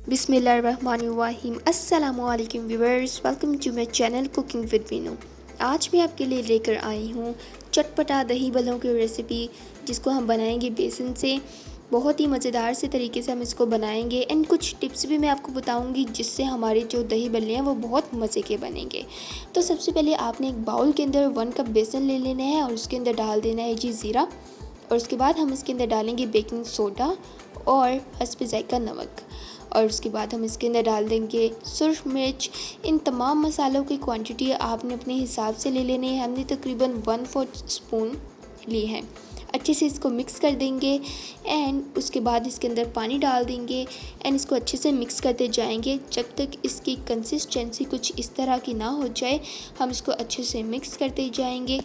बिस्मिल्लाहिर्रहमानिर्रहीम। अस्सलामुअलैकुम viewers, welcome to my channel cooking with Meenu. आज मैं आपके लिए लेकर आई हूँ चटपटा दही बल्लों की रेसिपी, जिसको हम बनाएंगे बेसन से। बहुत ही मज़ेदार से तरीके से हम इसको बनाएंगे एंड कुछ टिप्स भी मैं आपको बताऊंगी, जिससे हमारे जो दही बल्ले हैं वो बहुत मज़े के बनेंगे। तो सबसे पहले आपने एक बाउल के अंदर 1 कप बेसन ले लेना है और उसके अंदर डाल देना है जी ज़ीरा, और उसके बाद हम इसके अंदर डालेंगे बेकिंग सोडा और हस्ब ज़ायक़ा नमक, और उसके बाद हम इसके अंदर डाल देंगे सुर्ख मिर्च। इन तमाम मसालों की क्वांटिटी आपने अपने हिसाब से ले लेनी है। हमने तकरीबन 1/4 स्पून ली है। अच्छे से इसको मिक्स कर देंगे एंड उसके बाद इसके अंदर पानी डाल देंगे एंड इसको अच्छे से मिक्स करते जाएंगे जब तक इसकी कंसिस्टेंसी कुछ इस तरह की ना हो जाए। हम इसको अच्छे से मिक्स करते जाएंगे।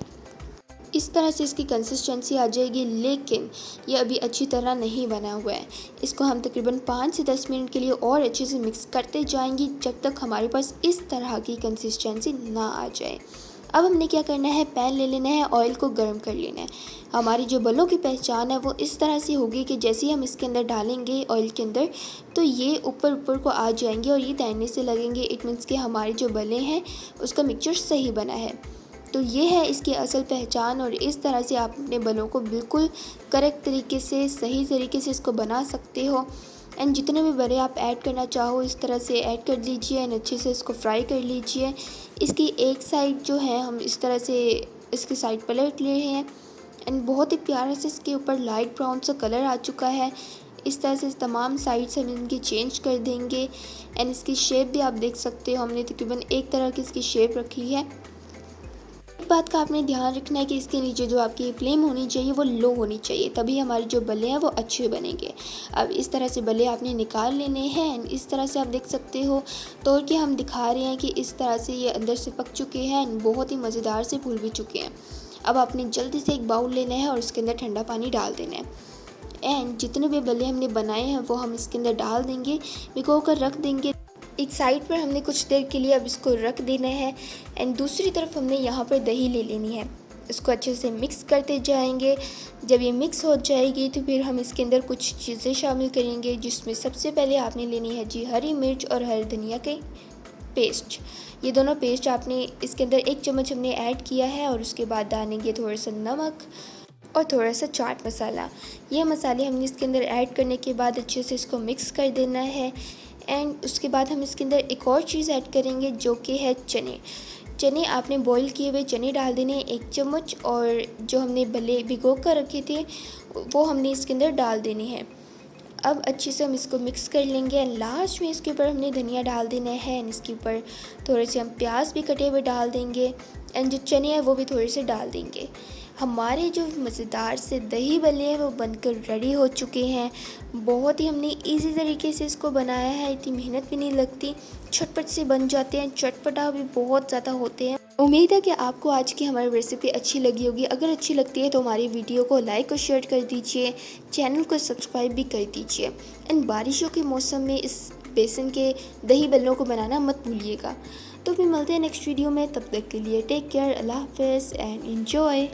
इस तरह से इसकी कंसिस्टेंसी आ जाएगी, लेकिन ये अभी अच्छी तरह नहीं बना हुआ है। इसको हम तकरीबन 5 से 10 मिनट के लिए और अच्छे से मिक्स करते जाएंगे जब तक हमारे पास इस तरह की कंसिस्टेंसी ना आ जाए। अब हमने क्या करना है, पैन ले लेना है, ऑयल को गर्म कर लेना है। हमारी जो बलों की पहचान है वो इस तरह से होगी कि जैसे ही हम इसके अंदर डालेंगे ऑयल के अंदर, तो ये ऊपर ऊपर को आ जाएंगे और ये तैरने से लगेंगे। इट मीन्स कि हमारे जो बले हैं उसका मिक्सचर सही बना है। तो ये है इसकी असल पहचान, और इस तरह से आप अपने बलों को बिल्कुल करेक्ट तरीके से, सही तरीके से इसको बना सकते हो। एंड जितने भी बड़े आप ऐड करना चाहो इस तरह से ऐड कर लीजिए एंड अच्छे से इसको फ्राई कर लीजिए। इसकी एक साइड जो है हम इस तरह से इसकी साइड पलट ले रहे हैं एंड बहुत ही प्यारा से इसके ऊपर लाइट ब्राउन सा कलर आ चुका है। इस तरह से तमाम साइड्स हम इनकी चेंज कर देंगे एंड इसकी शेप भी आप देख सकते हो। हमने तकरीबन एक तरह की इसकी शेप रखी है। एक बात का आपने ध्यान रखना है कि इसके नीचे जो आपकी फ्लेम होनी चाहिए वो लो होनी चाहिए, तभी हमारे जो बल्ले हैं वो अच्छे बनेंगे। अब इस तरह से बल्ले आपने निकाल लेने हैं। इस तरह से आप देख सकते हो, तोड़ के हम दिखा रहे हैं कि इस तरह से ये अंदर से पक चुके हैं, बहुत ही मज़ेदार से फूल भी चुके हैं। अब आपने जल्दी से एक बाउल लेना है और इसके अंदर ठंडा पानी डाल देना है एंड जितने भी बल्ले हमने बनाए हैं वो हम इसके अंदर डाल देंगे, भिगो कर रख देंगे। एक साइड पर हमने कुछ देर के लिए अब इसको रख देना है एंड दूसरी तरफ हमने यहाँ पर दही ले लेनी है। इसको अच्छे से मिक्स करते जाएंगे। जब ये मिक्स हो जाएगी तो फिर हम इसके अंदर कुछ चीज़ें शामिल करेंगे, जिसमें सबसे पहले आपने लेनी है जी हरी मिर्च और हरी धनिया के पेस्ट। ये दोनों पेस्ट आपने इसके अंदर 1 चम्मच हमने ऐड किया है, और उसके बाद डालेंगे थोड़ा सा नमक और थोड़ा सा चाट मसाला। ये मसाले हमने इसके अंदर ऐड करने के बाद अच्छे से इसको मिक्स कर देना है एंड उसके बाद हम इसके अंदर एक और चीज़ ऐड करेंगे जो कि है चने आपने बॉईल किए हुए चने डाल देने 1 चम्मच, और जो हमने भले भिगो कर रखे थे वो हमने इसके अंदर डाल देने हैं। अब अच्छे से हम इसको मिक्स कर लेंगे एंड लास्ट में इसके ऊपर हमने धनिया डाल देना है एंड इसके ऊपर थोड़े से हम प्याज भी कटे हुए डाल देंगे एंड जो चने हैं वो भी थोड़े से डाल देंगे। हमारे जो मज़ेदार से दही बल्ले हैं वो बनकर रेडी हो चुके हैं। बहुत ही हमने इजी तरीके से इसको बनाया है, इतनी मेहनत भी नहीं लगती, झटपट से बन जाते हैं, चटपटा भी बहुत ज़्यादा होते हैं। उम्मीद है कि आपको आज की हमारी रेसिपी अच्छी लगी होगी। अगर अच्छी लगती है तो हमारी वीडियो को लाइक और शेयर कर दीजिए, चैनल को सब्सक्राइब भी कर दीजिए एंड बारिशों के मौसम में इस बेसन के दही बल्लों को बनाना मत भूलिएगा। तो फिर मिलते हैं नेक्स्ट वीडियो में, तब तक के लिए टेक केयर, अल्लाह हाफ़िज़ एंड एन्जॉय।